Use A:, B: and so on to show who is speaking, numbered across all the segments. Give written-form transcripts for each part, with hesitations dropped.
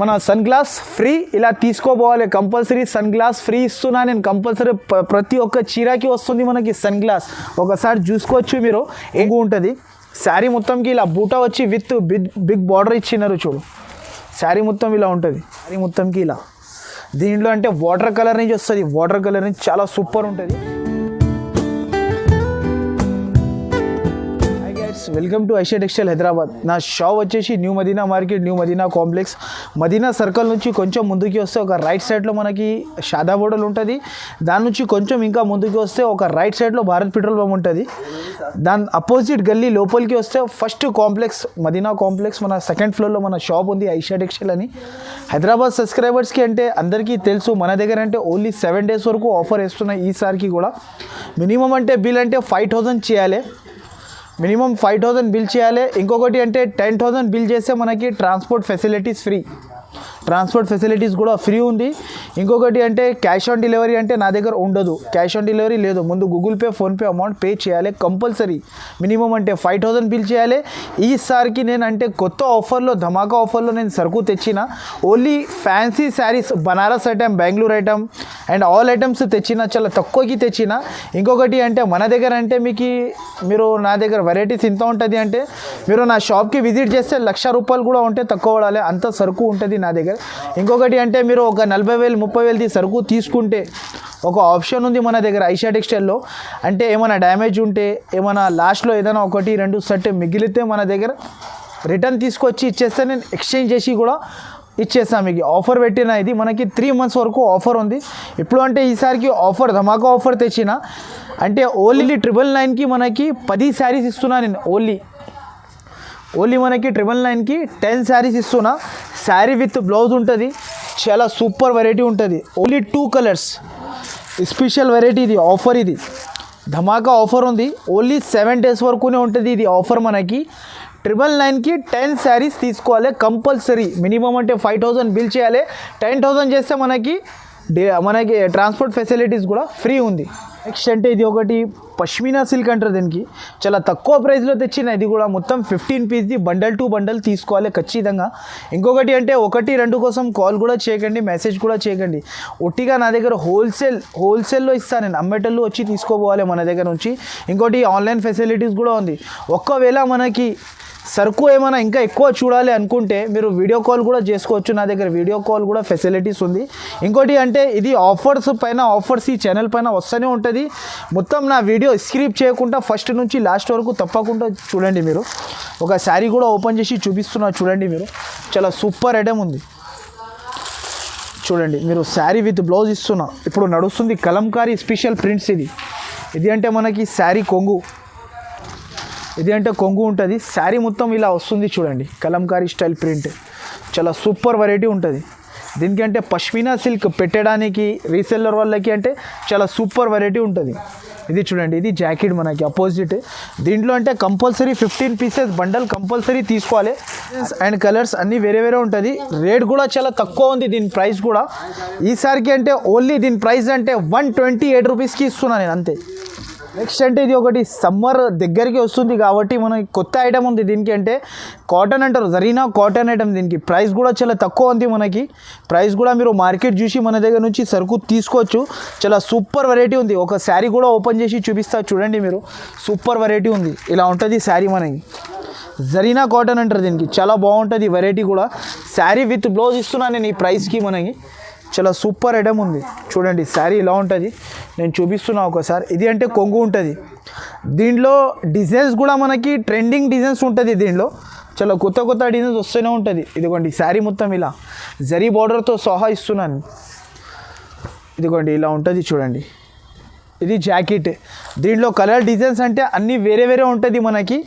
A: మన sun glass free ఇలా తీసుకోపోవాలి compulsory. Sun glass free ఇస్తున్నా నేను కంపల్సరీ. ప్రతి ఒక్క చీరకి వస్తుంది మనకి సన్ గ్లాస్. ఒకసారి చూసుకోవచ్చు మీరు. ఎక్కువ ఉంటుంది శారీ మొత్తంకి. ఇలా బూటా వచ్చి విత్ బిగ్ బార్డర్ ఇచ్చినారు చూడు. శారీ మొత్తం ఇలా ఉంటుంది. శారీ మొత్తంకి ఇలా. దీంట్లో అంటే వాటర్ కలర్ నుంచి వస్తుంది. వాటర్ కలర్ నుంచి చాలా సూపర్ ఉంటుంది. Welcome to Aishiya textile Hyderabad. నా షాప్ వచ్చేసి new Madina market, new Madina complex. Madina circle నుంచి కొంచెం ముందుకి వస్తే ఒక రైట్ సైడ్లో మనకి షాదా బోర్డర్ ఉంటుంది. దాని నుంచి కొంచెం ఇంకా ముందుకు వస్తే ఒక రైట్ సైడ్లో భారత్ పెట్రోల్ పంప్ ఉంటుంది. దాని అపోజిట్ గల్లీ లోపలికి వస్తే ఫస్ట్ కాంప్లెక్స్ మదీనా కాంప్లెక్స్. మన సెకండ్ ఫ్లోర్లో మన షాప్ ఉంది ఐషియా టెక్స్టైల్ అని. హైదరాబాద్ సబ్స్క్రైబర్స్కి అంటే అందరికీ తెలుసు మన దగ్గర అంటే ఓన్లీ 7 days వరకు ఆఫర్ వేస్తున్నాయి. ఈసారికి కూడా మినిమం అంటే బిల్ అంటే 5,000 చేయాలి. మినిమం 5,000 బిల్ చేయాలి. ఇంకొకటి అంటే 10,000 బిల్ చేస్తే మనకి transport facilities free. Transport facilities కూడా ఫ్రీ ఉంది. ఇంకొకటి అంటే క్యాష్ ఆన్ డెలివరీ అంటే నా దగ్గర ఉండదు. క్యాష్ ఆన్ డెలివరీ లేదు. ముందు Google pay, PhonePe amount pay చేయాలి కంపల్సరీ. మినిమం అంటే 5,000 బిల్ చేయాలి. ఈసారికి నేను అంటే కొత్త ఆఫర్లో, ధమాకా ఆఫర్లో నేను సరుకు తెచ్చిన. Only fancy saris, Banaras item, Bengaluru item and all items తెచ్చిన. చాలా తక్కువకి తెచ్చిన. ఇంకొకటి అంటే మన దగ్గర అంటే మీరు నా దగ్గర వెరైటీస్ ఇంత ఉంటుంది అంటే మీరు నా షాప్కి విజిట్ చేస్తే ₹1,00,000 కూడా ఉంటే తక్కువ పడాలి. అంత సరుకు ఉంటుంది నా దగ్గర. ఇంకొకటి అంటే మీరు ఒక 40,000 30,000 సరుకు తీసుకుంటే ఒక ఆప్షన్ ఉంది మన దగ్గర ఐషియా టెక్స్టైల్లో. అంటే ఏమైనా డ్యామేజ్ ఉంటే, ఏమైనా లాస్ట్లో ఏదైనా 1-2 సెట్ మిగిలితే మన దగ్గర రిటర్న్ తీసుకొచ్చి ఇచ్చేస్తే నేను ఎక్స్చేంజ్ చేసి కూడా ఇచ్చేస్తాను మీకు. ఆఫర్ పెట్టిన ఇది మనకి 3 months వరకు ఆఫర్ ఉంది. ఇప్పుడు అంటే ఈసారికి ఆఫర్, ధమాకా ఆఫర్ తెచ్చిన. అంటే ఓన్లీ 999కి మనకి 10 శారీస్ ఇస్తున్నా నేను. ఓన్లీ మనకి 999కి 10 శారీస్ ఇస్తున్నా. శారీ విత్ బ్లౌజ్ ఉంటుంది. చాలా సూపర్ వెరైటీ ఉంటుంది. Only 2 colours special variety. ఇది ఆఫర్, ఇది ధమాకా ఆఫర్ ఉంది. ఓన్లీ 7 days వరకునే ఉంటుంది ఇది ఆఫర్. మనకి 999కి 10 శారీస్ తీసుకోవాలి కంపల్సరీ. మినిమం అంటే 5,000 బిల్ చేయాలి. 10,000 చేస్తే మనకి ట్రాన్స్పోర్ట్ ఫెసిలిటీస్ కూడా ఫ్రీ ఉంది. నెక్స్ట్ అంటే ఇది ఒకటి పష్మినా సిల్క్ అంటారు దీనికి. చాలా తక్కువ ప్రైస్లో తెచ్చిన. ఇది కూడా మొత్తం 15 pieces బండల్ టు బండల్ తీసుకోవాలి ఖచ్చితంగా. ఇంకొకటి అంటే 1-2 కోసం కాల్ కూడా చేయకండి, మెసేజ్ కూడా చేయకండి. ఒట్టిగా నా దగ్గర హోల్సేల్లో ఇస్తాను నేను. అమ్మేటోళ్ళు వచ్చి తీసుకోపోవాలి మన దగ్గర నుంచి. ఇంకోటి ఆన్లైన్ ఫెసిలిటీస్ కూడా ఉంది. ఒకవేళ మనకి సరుకు ఏమైనా ఇంకా ఎక్కువ చూడాలి అనుకుంటే మీరు వీడియో కాల్ కూడా చేసుకోవచ్చు. నా దగ్గర వీడియో కాల్ కూడా ఫెసిలిటీస్ ఉంది. ఇంకోటి అంటే ఇది ఆఫర్స్ ఈ ఛానల్ పైన వస్తూనే ఉంటుంది. మొత్తం నా వీడియో స్క్రిప్ట్ చేయకుండా ఫస్ట్ నుంచి లాస్ట్ వరకు తప్పకుండా చూడండి. మీరు ఒక శారీ కూడా ఓపెన్ చేసి చూపిస్తున్నా చూడండి. మీరు చాలా సూపర్ ఐటమ్ ఉంది చూడండి. మీరు శారీ విత్ బ్లౌజ్ ఇస్తున్నా. ఇప్పుడు నడుస్తుంది కలంకారీ స్పెషల్ ప్రింట్స్. ఇది అంటే మనకి శారీ కొంగు. ఇది అంటే కొంగు ఉంటుంది. శారీ మొత్తం ఇలా వస్తుంది చూడండి. కలంకారీ స్టైల్ ప్రింట్ చాలా సూపర్ వెరైటీ ఉంటుంది. దీనికి అంటే పష్మినా సిల్క్ పెట్టడానికి రీసెల్లర్ వాళ్ళకి అంటే చాలా సూపర్ వెరైటీ ఉంటుంది. ఇది చూడండి. ఇది జాకెట్ మనకి అపోజిట్. దీంట్లో అంటే కంపల్సరీ 15 pieces బండల్ కంపల్సరీ తీసుకోవాలి. అండ్ కలర్స్ అన్నీ వేరే వేరే ఉంటుంది. రేట్ కూడా చాలా తక్కువ ఉంది. దీని ప్రైస్ కూడా ఈసారికి అంటే ఓన్లీ దీని ప్రైస్ అంటే ₹128కి ఇస్తున్నాను నేను అంతే. నెక్స్ట్ అంటే ఇది ఒకటి సమ్మర్ దగ్గరికి వస్తుంది కాబట్టి మనకి కొత్త ఐటమ్ ఉంది. దీనికి అంటే కాటన్ అంటారు, జరీనా కాటన్ ఐటమ్. దీనికి ప్రైస్ కూడా చాలా తక్కువ ఉంది. మనకి ప్రైస్ కూడా మీరు మార్కెట్ చూసి మన దగ్గర నుంచి సరుకు తీసుకోవచ్చు. చాలా సూపర్ వెరైటీ ఉంది. ఒక శారీ కూడా ఓపెన్ చేసి చూపిస్తా చూడండి. మీరు సూపర్ వెరైటీ ఉంది. ఇలా ఉంటుంది శారీ మనకి. జరీనా కాటన్ అంటారు దీనికి. చాలా బాగుంటుంది వెరైటీ కూడా. శారీ విత్ బ్లౌజ్ ఇస్తున్నాను నేను ఈ ప్రైస్కి. మనకి చాలా సూపర్ ఐటమ్ ఉంది చూడండి. శారీ ఇలా ఉంటుంది. నేను చూపిస్తున్నా ఒకసారి. ఇది అంటే కొంగు ఉంటుంది. దీంట్లో డిజైన్స్ కూడా మనకి ట్రెండింగ్ డిజైన్స్ ఉంటుంది. దీంట్లో చాలా కొత్త డిజైన్స్ వస్తూనే ఉంటుంది. ఇదిగోండి శారీ మొత్తం ఇలా జరీ బార్డర్తో సహా ఇస్తున్నాను. ఇదిగోండి ఇలా ఉంటుంది చూడండి. ఇది జాకెట్. దీంట్లో కలర్ డిజైన్స్ అంటే అన్నీ వేరే వేరే ఉంటుంది మనకి.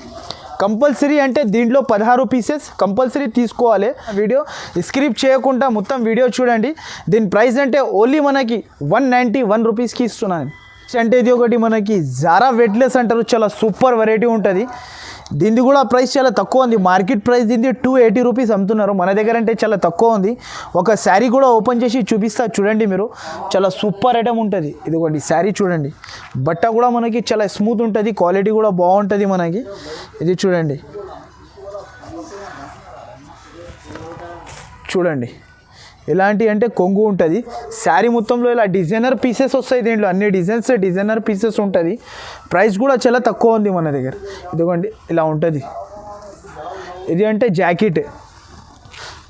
A: కంపల్సరీ అంటే దీంట్లో 16 pieces కంపల్సరీ తీసుకోవాలి. వీడియో స్క్రిప్ట్ చేయకుండా మొత్తం వీడియో చూడండి. దీని ప్రైస్ అంటే ఓన్లీ మనకి ₹191కి ఇస్తున్నాను. అంటే ఇది ఒకటి మనకి జారా వెట్లెస్ అంటారు. చాలా సూపర్ వెరైటీ ఉంటుంది. దీనిది కూడా ప్రైస్ చాలా తక్కువ ఉంది. మార్కెట్ ప్రైస్ దీనిది ₹280 అమ్ముతున్నారు. మన దగ్గర అంటే చాలా తక్కువ ఉంది. ఒక శారీ కూడా ఓపెన్ చేసి చూపిస్తా చూడండి. మీరు చాలా సూపర్ ఐటమ్ ఉంటుంది. ఇదిగోండి శారీ చూడండి. బట్ట కూడా మనకి చాలా స్మూత్ ఉంటుంది. క్వాలిటీ కూడా బాగుంటుంది మనకి. ఇది చూడండి. చూడండి ఎలాంటి అంటే కొంగు ఉంటుంది. శారీ మొత్తంలో ఇలా డిజైనర్ పీసెస్ వస్తాయి, దీంట్లో అన్ని డిజైనర్ పీసెస్ ఉంటుంది. ప్రైస్ కూడా చాలా తక్కువ ఉంది మన దగ్గర. ఇదిగోండి ఇలా ఉంటుంది. ఇది అంటే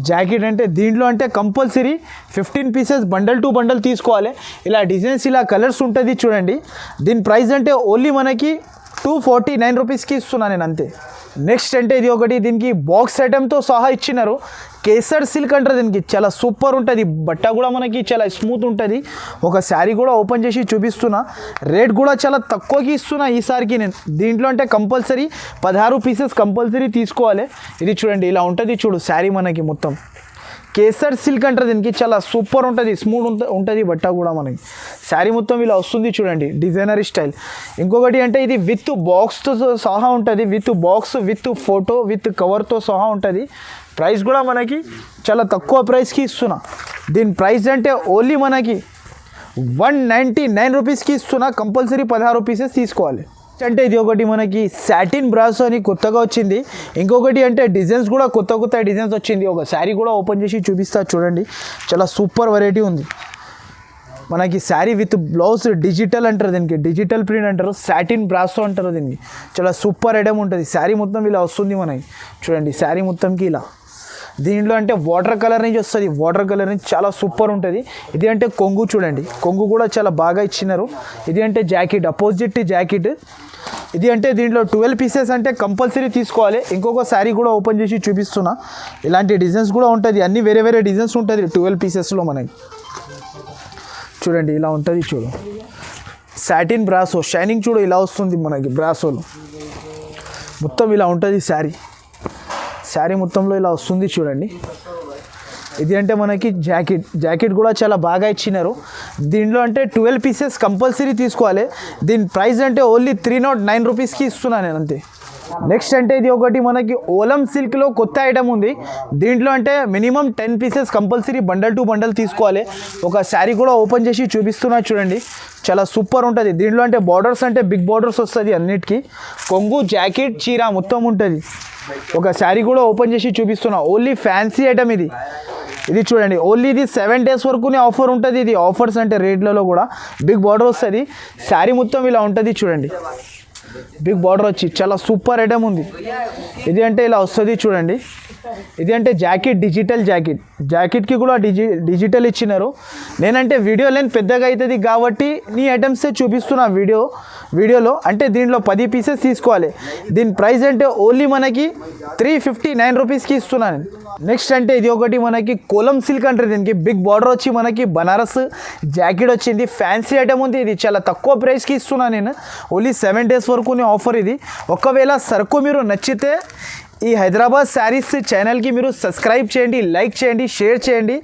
A: జాకెట్ అంటే దీంట్లో అంటే compulsory 15 pieces bundle to bundle తీసుకోవాలి. ఇలా డిజైన్స్ ఇలా కలర్స్ ఉంటుంది చూడండి. దీని ప్రైస్ అంటే ఓన్లీ మనకి 249 రూపీస్కి ఇస్తున్నాను నేను అంతే. నెక్స్ట్ అంటే ఇది ఒకటి, దీనికి బాక్స్ ఐటెంతో సహా ఇచ్చినారు. కేసర్ సిల్క్ అంటారు దీనికి. చాలా సూపర్ ఉంటుంది. బట్ట కూడా మనకి చాలా స్మూత్ ఉంటుంది. ఒక శారీ కూడా ఓపెన్ చేసి చూపిస్తున్నా. రేట్ కూడా చాలా తక్కువకి ఇస్తున్నా ఈసారికి నేను. దీంట్లో అంటే కంపల్సరీ 16 పీసెస్ కంపల్సరీ తీసుకోవాలి. ఇది చూడండి ఇలా ఉంటుంది. చూడు శారీ మనకి మొత్తం కేసర్ సిల్క్ అంటారు దీనికి. చాలా సూపర్ ఉంటుంది, స్మూత్ ఉంటుంది బట్ట కూడా మనకి. శారీ మొత్తం ఇలా వస్తుంది చూడండి, డిజైనర్ స్టైల్. ఇంకొకటి అంటే ఇది విత్ బాక్స్తో సహా ఉంటుంది. With box, with photo, with కవర్తో సహా ఉంటుంది. ప్రైస్ కూడా మనకి చాలా తక్కువ ప్రైస్కి ఇస్తున్నా. దీని ప్రైస్ అంటే ఓన్లీ మనకి 199 రూపీస్కి ఇస్తున్నా. కంపల్సరీ 16 పీసెస్ తీసుకోవాలి. అంటే ఇది ఒకటి మనకి సాటిన్ బ్రాసో అని కొత్తగా వచ్చింది. ఇంకొకటి అంటే డిజైన్స్ కూడా కొత్త డిజైన్స్ వచ్చింది. ఒక శారీ కూడా ఓపెన్ చేసి చూపిస్తా చూడండి. చాలా సూపర్ వెరైటీ ఉంది మనకి. శారీ విత్ బ్లౌజ్ డిజిటల్ అంటారు దీనికి, డిజిటల్ ప్రింట్ అంటారు. సాటిన్ బ్రాసో అంటారు దీనికి. చాలా సూపర్ ఐటమ్ ఉంటుంది. శారీ మొత్తం ఇలా వస్తుంది మనకి చూడండి. శారీ మొత్తంకి ఇలా దీంట్లో అంటే వాటర్ కలర్ నుంచి వస్తుంది. వాటర్ కలర్ నుంచి చాలా సూపర్ ఉంటుంది. ఇది అంటే కొంగు చూడండి, కొంగు కూడా చాలా బాగా ఇచ్చినారు. ఇది అంటే జాకెట్, అపోజిట్ జాకెట్. ఇది అంటే దీంట్లో 12 పీసెస్ అంటే కంపల్సరీ తీసుకోవాలి. ఇంకొక శారీ కూడా ఓపెన్ చేసి చూపిస్తున్నా. ఇలాంటి డిజైన్స్ కూడా ఉంటుంది. అన్ని వేరే డిజైన్స్ ఉంటుంది 12 పీసెస్లో మనకి. చూడండి ఇలా ఉంటుంది. చూడు సాటిన్ బ్రాసో షైనింగ్ చూడు ఇలా వస్తుంది మనకి. బ్రాసోలో మొత్తం ఇలా ఉంటుంది శారీ మొత్తంలో ఇలా వస్తుంది చూడండి. ఇది అంటే మనకి జాకెట్ కూడా చాలా బాగా ఇచ్చినారు. దీంట్లో అంటే 12 పీసెస్ కంపల్సరీ తీసుకోవాలి. దీని ప్రైస్ అంటే ఓన్లీ 309 రూపీస్కి ఇస్తున్నాను నేను అంతే. నెక్స్ట్ అంటే ఇది ఒకటి మనకి ఓలం సిల్క్లో కొత్త ఐటమ్ ఉంది. దీంట్లో అంటే minimum 10 pieces compulsory bundle to bundle తీసుకోవాలి. ఒక శారీ కూడా ఓపెన్ చేసి చూపిస్తున్నా చూడండి. చాలా సూపర్ ఉంటుంది. దీంట్లో అంటే బార్డర్స్ అంటే బిగ్ బార్డర్స్ వస్తుంది అన్నిటికీ. కొంగు, జాకెట్, చీర మొత్తం ఉంటుంది. ఒక శారీ కూడా ఓపెన్ చేసి చూపిస్తున్నా. ఓన్లీ ఫ్యాన్సీ ఐటమ్ ఇది. ఇది చూడండి ఓన్లీ ఇది 7 days వరకునే ఆఫర్ ఉంటుంది. ఇది ఆఫర్స్ అంటే రేట్లలో కూడా బిగ్ బార్డర్ వస్తుంది. శారీ మొత్తం ఇలా ఉంటుంది చూడండి. బిగ్ బార్డర్ వచ్చి చాలా సూపర్ ఐటమ్ ఉంది. ఇది అంటే ఇలా వస్తుంది చూడండి. ఇది అంటే డిజిటల్ జాకెట్కి కూడా డిజిటల్ ఇచ్చినారు. నేనంటే వీడియో లెంత్ పెద్దగా అవుతుంది కాబట్టి నీ ఐటమ్సే చూపిస్తున్నా వీడియోలో. అంటే దీంట్లో 10 పీసెస్ తీసుకోవాలి. దీని ప్రైస్ అంటే ఓన్లీ మనకి 359 రూపీస్కి ఇస్తున్నాను. నెక్స్ట్ అంటే ఇది ఒకటి మనకి కోలం సిల్క్ అంటారు దీనికి. బిగ్ బార్డర్ వచ్చి మనకి బనారస్ జాకెట్ వచ్చింది. ఫ్యాన్సీ ఐటమ్ ఉంది. ఇది చాలా తక్కువ ప్రైస్కి ఇస్తున్నాను నేను. ఓన్లీ 7 days వరకు ఆఫర్ ఇది. ఒకవేళ సరుకు మీరు నచ్చితే ఈ హైదరాబాద్ శారీస్ ఛానల్కి మీరు సబ్స్క్రైబ్ చేయండి, లైక్ చేయండి, షేర్ చేయండి.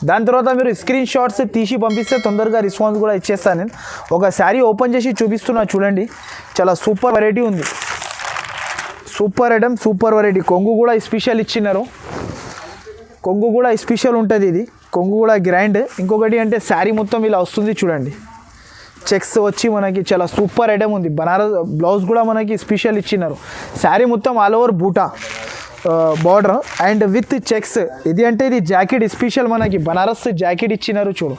A: దాని తర్వాత మీరు స్క్రీన్ షాట్స్ తీసి పంపిస్తే తొందరగా రెస్పాన్స్ కూడా ఇచ్చేస్తాను నేను. ఒక శారీ ఓపెన్ చేసి చూపిస్తున్నా చూడండి. చాలా సూపర్ వెరైటీ ఉంది. Super item, super variety. కొంగు కూడా స్పెషల్ ఇచ్చినారు. కొంగు కూడా స్పెషల్ ఉంటుంది. ఇది కొంగు కూడా గ్రాండ్. ఇంకొకటి అంటే శారీ మొత్తం ఇలా వస్తుంది చూడండి. చెక్స్ వచ్చి మనకి చాలా సూపర్ ఐటమ్ ఉంది. బనారస్ బ్లౌజ్ కూడా మనకి స్పెషల్ ఇచ్చినారు. శారీ మొత్తం ఆల్ ఓవర్ బూటా బార్డర్ అండ్ విత్ చెక్స్. ఇది అంటే ఇది జాకెట్ స్పెషల్ మనకి బనారస్ జాకెట్ ఇచ్చినారు చూడు.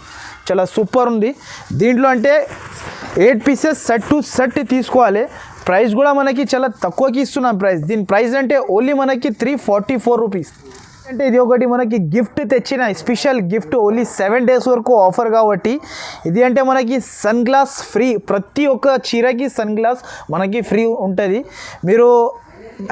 A: చాలా సూపర్ ఉంది. దీంట్లో అంటే 8 పీసెస్ సెట్ టు సెట్ తీసుకోవాలి. ప్రైస్ కూడా మనకి చాలా తక్కువకి ఇస్తున్నాం ప్రైస్. దీని ప్రైస్ అంటే ఓన్లీ మనకి 344 రూపీస్. అంటే ఇది ఒకటి మనకి గిఫ్ట్ తెచ్చిన స్పెషల్ గిఫ్ట్. ఓన్లీ 7 days వరకు ఆఫర్ కాబట్టి ఇది అంటే మనకి సన్ గ్లాస్ ఫ్రీ. ప్రతి ఒక్క చీరకి సన్ గ్లాస్ మనకి ఫ్రీ ఉంటుంది. మీరు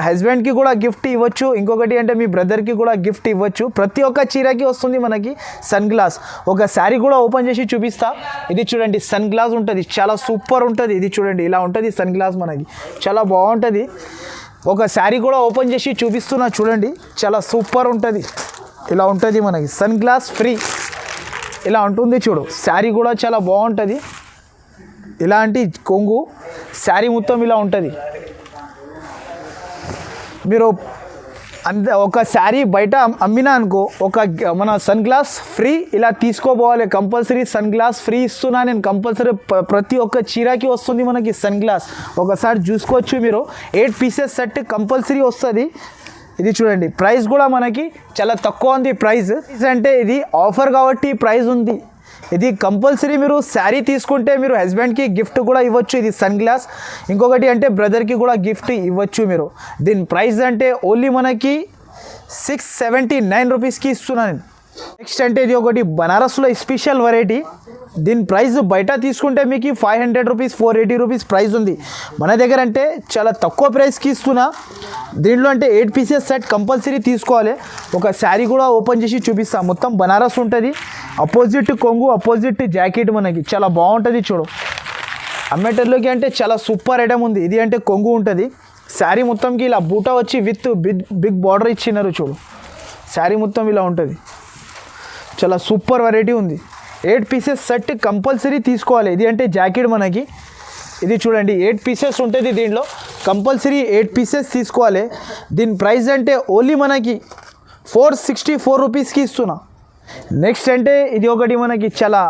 A: హస్బెండ్కి కూడా గిఫ్ట్ ఇవ్వచ్చు. ఇంకొకటి అంటే మీ బ్రదర్కి కూడా గిఫ్ట్ ఇవ్వచ్చు. ప్రతి ఒక్క చీరకి వస్తుంది మనకి సన్ గ్లాస్. ఒక శారీ కూడా ఓపెన్ చేసి చూపిస్తా. ఇది చూడండి సన్ గ్లాస్ ఉంటుంది. చాలా సూపర్ ఉంటుంది. ఇది చూడండి ఇలా ఉంటుంది సన్ గ్లాస్ మనకి. చాలా బాగుంటుంది. ఒక శారీ కూడా ఓపెన్ చేసి చూపిస్తున్నా చూడండి. చాలా సూపర్ ఉంటుంది. ఇలా ఉంటుంది మనకి సన్ గ్లాస్ ఫ్రీ. ఇలా ఉంటుంది చూడు. శారీ కూడా చాలా బాగుంటుంది. ఇలాంటి కొంగు శారీ మొత్తం ఇలా ఉంటుంది. మీరు ఒక శారీ బయట అమ్మినా అనుకో మన సన్ గ్లాస్ ఫ్రీ ఇలా తీసుకోపోవాలి. కంపల్సరీ సన్ గ్లాస్ ఫ్రీ ఇస్తున్నా నేను. కంపల్సరీ ప్రతి ఒక్క చీరకి వస్తుంది మనకి సన్ గ్లాస్. ఒకసారి చూసుకోవచ్చు మీరు. 8 పీసెస్ సెట్ కంపల్సరీ వస్తుంది. ఇది చూడండి, ప్రైస్ కూడా మనకి చాలా తక్కువ ఉంది. ప్రైస్ అంటే ఇది ఆఫర్ కాబట్టి ప్రైస్ ఉంది. ఇది కంపల్సరీ మీరు శారీ తీసుకుంటే మీరు హస్బెండ్కి గిఫ్ట్ కూడా ఇవ్వచ్చు. ఇది సన్ గ్లాస్. ఇంకొకటి అంటే బ్రదర్కి కూడా గిఫ్ట్ ఇవ్వచ్చు మీరు. దీని ప్రైస్ అంటే ఓన్లీ మనకి 679 రూపీస్కి ఇస్తున్నాను. నెక్స్ట్ అంటే ఇది ఒకటి బనారస్లో స్పెషల్ వెరైటీ. దీని ప్రైస్ బయట తీసుకుంటే మీకు 500 రూపీస్ 480 రూపీస్ ప్రైస్ ఉంది. మన దగ్గర అంటే చాలా తక్కువ ప్రైస్కి ఇస్తున్నా. దీంట్లో అంటే 8 పీసెస్ సెట్ కంపల్సరీ తీసుకోవాలి. ఒక శారీ కూడా ఓపెన్ చేసి చూపిస్తా. మొత్తం బనారస్ ఉంటుంది. అపోజిట్ కొంగు, అపోజిట్ జాకెట్ మనకి చాలా బాగుంటుంది. చూడు, అమ్మేటర్లోకి అంటే చాలా సూపర్ ఐటమ్ ఉంది. ఇది అంటే కొంగు ఉంటుంది. శారీ మొత్తంకి ఇలా బూటా వచ్చి విత్ బిగ్ బార్డర్ ఇచ్చినారు. చూడు, శారీ మొత్తం ఇలా ఉంటుంది. చాలా సూపర్ వెరైటీ ఉంది. 8 పీసెస్ సెట్ కంపల్సరీ తీసుకోవాలి. ఇది అంటే జాకెట్ మనకి. ఇది చూడండి, 8 పీసెస్ ఉంటుంది దీంట్లో. కంపల్సరీ 8 పీసెస్ తీసుకోవాలి. దీని ప్రైస్ అంటే ఓన్లీ మనకి 464 రూపీస్కి ఇస్తున్నా. నెక్స్ట్ అంటే ఇది ఒకటి మనకి చాలా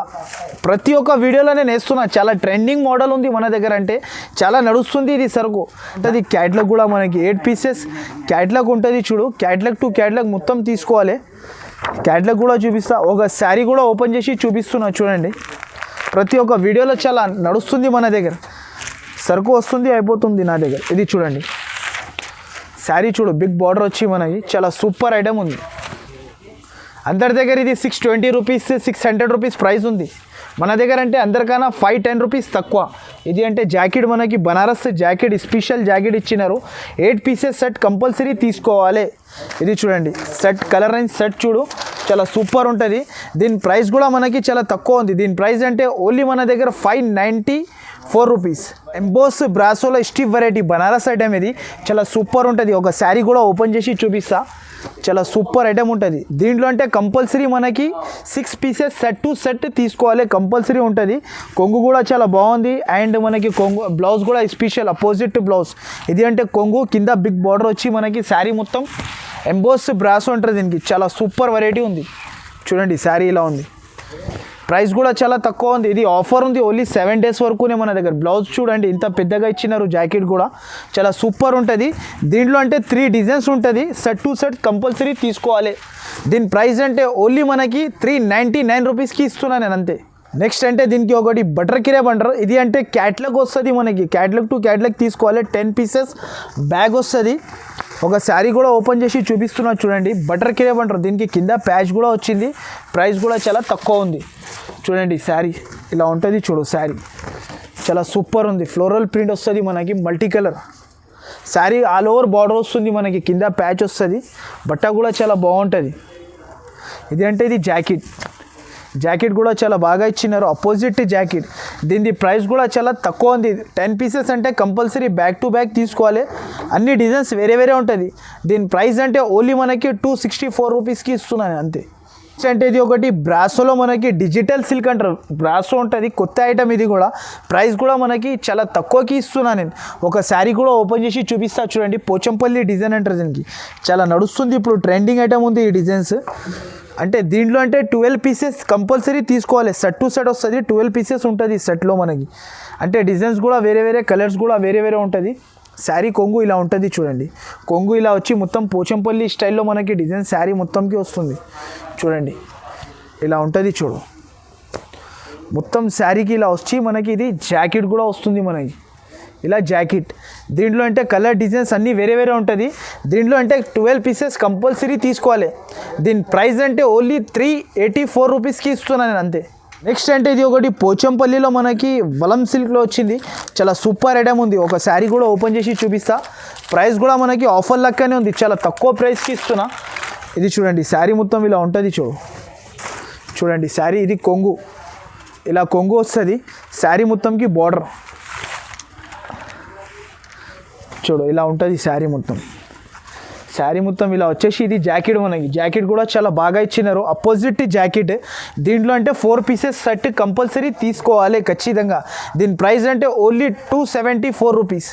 A: ప్రతి ఒక్క వీడియోలో నేను వేస్తున్నా. చాలా ట్రెండింగ్ మోడల్ ఉంది మన దగ్గర, అంటే చాలా నడుస్తుంది ఇది సరుకు. అది క్యాట్లాగ్ కూడా మనకి 8 పీసెస్ క్యాట్లాగ్ ఉంటుంది. చూడు, క్యాట్లాగ్ టు క్యాట్లాగ్ మొత్తం తీసుకోవాలి. క్యాట్లాగ్ కూడా చూపిస్తా. ఒక శారీ కూడా ఓపెన్ చేసి చూపిస్తున్నా. చూడండి, ప్రతి ఒక్క వీడియోలో చాలా నడుస్తుంది మన దగ్గర. సరుకు వస్తుంది, అయిపోతుంది నా దగ్గర. ఇది చూడండి, శారీ చూడు, బిగ్ బార్డర్ వచ్చి మనకి చాలా సూపర్ ఐటమ్ ఉంది. అందరి దగ్గర ఇది 620 రూపీస్ 600 రూపీస్ ప్రైస్ ఉంది. మన దగ్గర అంటే అందరికన్నా 510 రూపీస్ తక్కువ. ఇది అంటే జాకెట్ మనకి బనారస్ జాకెట్, స్పెషల్ జాకెట్ ఇచ్చినారు. 8 పీసెస్ సెట్ కంపల్సరీ తీసుకోవాలి. ఇది చూడండి, సెట్ కలర్ రేంజ్ సెట్ చూడు, చాలా సూపర్ ఉంటుంది. దీని ప్రైస్ కూడా మనకి చాలా తక్కువ ఉంది. దీని ప్రైస్ అంటే ఓన్లీ మన దగ్గర 594 రూపీస్. ఎంబోస్ బ్రాసోలో స్టిఫ్ వెరైటీ బనారస్ ఐటమ్. ఇది చాలా సూపర్ ఉంటుంది. ఒక శారీ కూడా ఓపెన్ చేసి చూపిస్తా. చాలా సూపర్ ఐటమ్ ఉంటుంది. దీంట్లో అంటే కంపల్సరీ మనకి 6 పీసెస్ సెట్ టు సెట్ తీసుకోవాలి, కంపల్సరీ ఉంటుంది. కొంగు కూడా చాలా బాగుంది. అండ్ మనకి కొంగు బ్లౌజ్ కూడా స్పెషల్ అపోజిట్ బ్లౌజ్. ఇది అంటే కొంగు కింద బిగ్ బార్డర్ వచ్చి మనకి శారీ మొత్తం ఎంబోస్ బ్రాసో ఉంటుంది. దీనికి చాలా సూపర్ వెరైటీ ఉంది. చూడండి, శారీ ఇలా ఉంది. ప్రైస్ కూడా చాలా తక్కువ ఉంది. ఇది ఆఫర్ ఉంది, ఓన్లీ 7 డేస్ వరకునే మన దగ్గర. బ్లౌజ్ చూడండి, ఇంత పెద్దగా ఇచ్చినారు. జాకెట్ కూడా చాలా సూపర్ ఉంటుంది. దీంట్లో అంటే 3 డిజైన్స్ ఉంటుంది. సెట్ టు సెట్ కంపల్సరీ తీసుకోవాలి. దీని ప్రైస్ అంటే ఓన్లీ మనకి 399 రూపీస్కి ఇస్తున్నాను నేను, అంతే. నెక్స్ట్ అంటే దీనికి ఒకటి బటర్ క్రేప్ అంటారు. ఇది అంటే క్యాట్లాగ్ వస్తుంది మనకి. క్యాట్లాగ్ టు క్యాట్లాగ్ తీసుకోవాలి. 10 పీసెస్ బ్యాగ్ వస్తుంది. ఒక శారీ కూడా ఓపెన్ చేసి చూపిస్తున్నా. చూడండి, బటర్ క్రేప్ అంటారు. దీనికి కింద ప్యాచ్ కూడా వచ్చింది. ప్రైస్ కూడా చాలా తక్కువ ఉంది. చూడండి, శారీ ఇలా ఉంటుంది. చూడు, శారీ చాలా సూపర్ ఉంది. ఫ్లోరల్ ప్రింట్ వస్తుంది మనకి, multi colour sari. All over border వస్తుంది మనకి, కింద ప్యాచ్ వస్తుంది. బట్ట కూడా చాలా బాగుంటుంది. ఇది అంటే ఇది జాకెట్ కూడా చాలా బాగా ఇచ్చినారు. Opposite jacket. దీని ప్రైస్ కూడా చాలా తక్కువ ఉంది. 10 పీసెస్ అంటే కంపల్సరీ బ్యాక్ టు బ్యాక్ తీసుకోవాలి. అన్ని డిజైన్స్ వేరే వేరే ఉంటుంది. దీని ప్రైస్ అంటే ఓన్లీ మనకి 264 రూపీస్కి ఇస్తున్నాను, అంతే. అంటే ఇది ఒకటి బ్రాసోలో మనకి డిజిటల్ సిల్క్ అంటారు. బ్రాసో ఉంటుంది, కొత్త ఐటమ్. ఇది కూడా ప్రైస్ కూడా మనకి చాలా తక్కువకి ఇస్తున్నాను నేను. ఒక శారీ కూడా ఓపెన్ చేసి చూపిస్తా. చూడండి, పోచంపల్లి డిజైన్ అంటారు. దీనికి చాలా నడుస్తుంది ఇప్పుడు, ట్రెండింగ్ ఐటమ్ ఉంది ఈ డిజైన్స్. అంటే దీంట్లో అంటే 12 పీసెస్ కంపల్సరీ తీసుకోవాలి. సెట్ టు సెట్ వస్తుంది. 12 పీసెస్ ఉంటుంది సెట్లో మనకి. అంటే డిజైన్స్ కూడా వేరే వేరే, కలర్స్ కూడా వేరే వేరే ఉంటుంది. శారీ కొంగు ఇలా ఉంటుంది. చూడండి, కొంగు ఇలా వచ్చి మొత్తం పోచంపల్లి స్టైల్లో మనకి డిజైన్ శారీ మొత్తంకి వస్తుంది. చూడండి, ఇలా ఉంటుంది. చూడు, మొత్తం శారీకి ఇలా వచ్చి మనకి ఇది జాకెట్ కూడా వస్తుంది మనకి, ఇలా జాకెట్. దీంట్లో అంటే కలర్ డిజైన్స్ అన్నీ వేరే వేరే ఉంటుంది. దీంట్లో అంటే 12 పీసెస్ కంపల్సరీ తీసుకోవాలి. దీని ప్రైస్ అంటే ఓన్లీ 384 రూపీస్కి ఇస్తున్నాను నేను, అంతే. నెక్స్ట్ అంటే ఇది ఒకటి పోచంపల్లిలో మనకి వలం సిల్క్లో వచ్చింది. చాలా సూపర్ ఐటమ్ ఉంది. ఒక శారీ కూడా ఓపెన్ చేసి చూపిస్తా. ప్రైస్ కూడా మనకి ఆఫర్ లెక్కనే ఉంది, చాలా తక్కువ ప్రైస్కి ఇస్తున్నా. ఇది చూడండి, శారీ మొత్తం ఇలా ఉంటుంది. చూడండి శారీ. ఇది కొంగు, ఇలా కొంగు వస్తుంది. శారీ మొత్తంకి బార్డర్ చూడు, ఇలా ఉంటుంది శారీ మొత్తం. శారీ మొత్తం ఇలా వచ్చేసి ఇది జాకెట్ మనకి. జాకెట్ కూడా చాలా బాగా ఇచ్చినారు, అపోజిట్ జాకెట్. దీంట్లో అంటే 4 పీసెస్ సెట్ కంపల్సరీ తీసుకోవాలి ఖచ్చితంగా. దీని ప్రైస్ అంటే ఓన్లీ 274 రూపీస్.